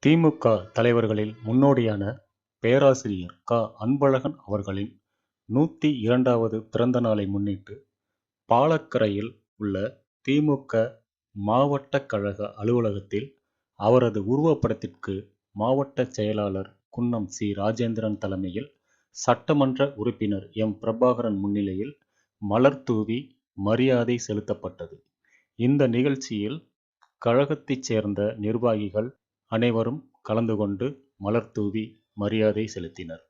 திமுக தலைவர்களில் முன்னோடியான பேராசிரியர் க. அன்பழகன் அவர்களின் 102வது பிறந்த நாளை முன்னிட்டு பாலக்கரையில் உள்ள திமுக மாவட்டக் கழக அலுவலகத்தில் அவரது உருவப்படத்திற்கு மாவட்ட செயலாளர் குன்னம் சி. ராஜேந்திரன் தலைமையில் சட்டமன்ற உறுப்பினர் எம். பிரபாகரன் முன்னிலையில் மலர் தூவி மரியாதை செலுத்தப்பட்டது. இந்த நிகழ்ச்சியில் கழகத்தைச் சேர்ந்த நிர்வாகிகள் அனைவரும் கலந்து கொண்டு மலர் தூவி மரியாதை செலுத்தினர்.